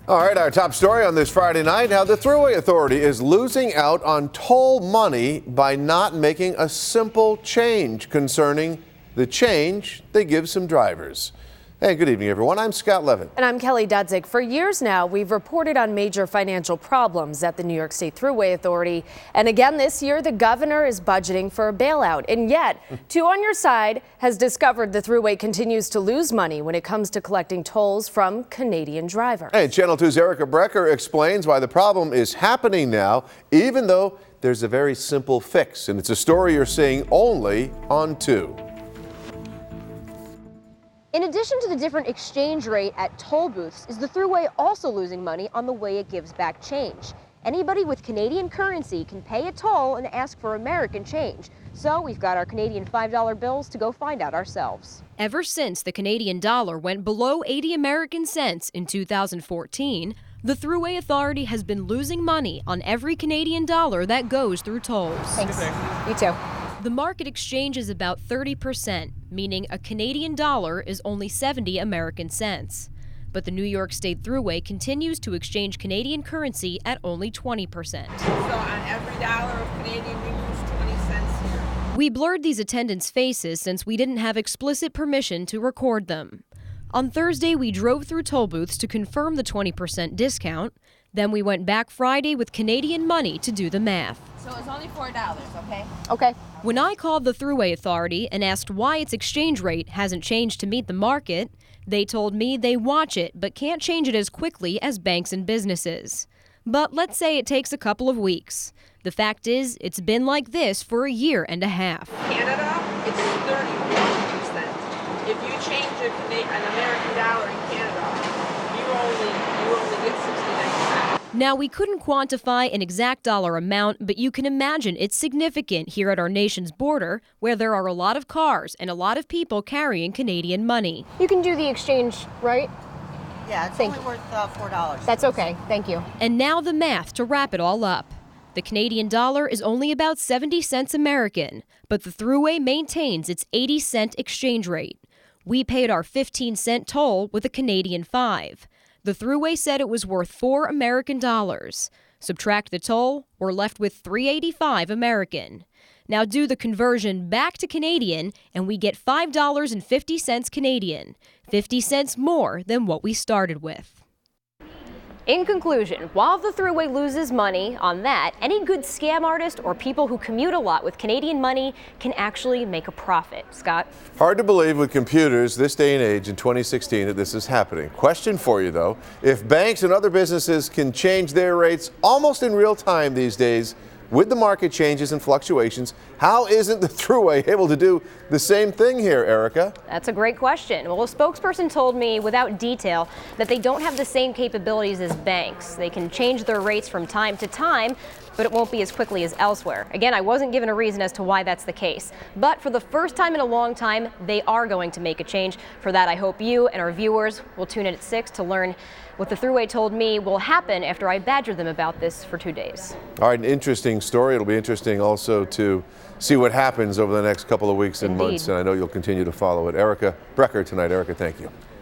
All right, our top story on this Friday night, how the Thruway Authority is losing out on toll money by not making a simple change concerning the change they give some drivers. Hey, good evening, everyone. I'm Scott Levin. And I'm Kelly Dudzik. For years now, we've reported on major financial problems at the New York State Thruway Authority. And again this year, the governor is budgeting for a bailout. And yet, Two on Your Side has discovered the Thruway continues to lose money when it comes to collecting tolls from Canadian drivers. Hey, Channel 2's Brecher explains why the problem is happening now, even though there's a very simple fix. And it's a story you're seeing only on 2. In addition to the different exchange rate at toll booths, is the Thruway also losing money on the way it gives back change? Anybody with Canadian currency can pay a toll and ask for American change. So we've got our Canadian $5 bills to go find out ourselves. Ever since the Canadian dollar went below 80 American cents in 2014, the Thruway Authority has been losing money on every Canadian dollar that goes through tolls. Thanks. You too. The market exchange is about 30%, meaning a Canadian dollar is only 70 American cents. But the New York State Thruway continues to exchange Canadian currency at only 20%. So on every dollar of Canadian, we lose 20 cents here. We blurred these attendants' faces since we didn't have explicit permission to record them. On Thursday, we drove through toll booths to confirm the 20% discount. Then we went back Friday with Canadian money to do the math. So it's only $4, okay? Okay. When I called the Thruway Authority and asked why its exchange rate hasn't changed to meet the market, they told me they watch it but can't change it as quickly as banks and businesses. But let's say it takes a couple of weeks. The fact is, it's been like this for a year and a half. Canada, it's 31%. If you change an American dollar in Canada, you only get 69 cents. Now, we couldn't quantify an exact dollar amount, but you can imagine it's significant here at our nation's border, where there are a lot of cars and a lot of people carrying Canadian money. You can do the exchange, right? Yeah, it's only worth $4. That's okay. Thank you. And now the math to wrap it all up. The Canadian dollar is only about 70 cents American, but the Thruway maintains its 80-cent exchange rate. We paid our 15-cent toll with a Canadian $5. The Thruway said it was worth $4 American. Subtract the toll, we're left with $3.85 American. Now do the conversion back to Canadian, and we get $5.50 Canadian, 50 cents more than what we started with. In conclusion, while the Thruway loses money on that, any good scam artist or people who commute a lot with Canadian money can actually make a profit. Scott? Hard to believe with computers this day and age in 2016 that this is happening. Question for you, though. If banks and other businesses can change their rates almost in real time these days, with the market changes and fluctuations, how isn't the Thruway able to do the same thing here, Erica? That's a great question. Well, a spokesperson told me without detail that they don't have the same capabilities as banks. They can change their rates from time to time, but it won't be as quickly as elsewhere. Again, I wasn't given a reason as to why that's the case. But for the first time in a long time, they are going to make a change. For that, I hope you and our viewers will tune in at 6 to learn what the Thruway told me will happen after I badgered them about this for 2 days. All right, an interesting story. It'll be interesting also to see what happens over the next couple of weeks and months, and I know you'll continue to follow it. Brecher tonight. Erica, thank you.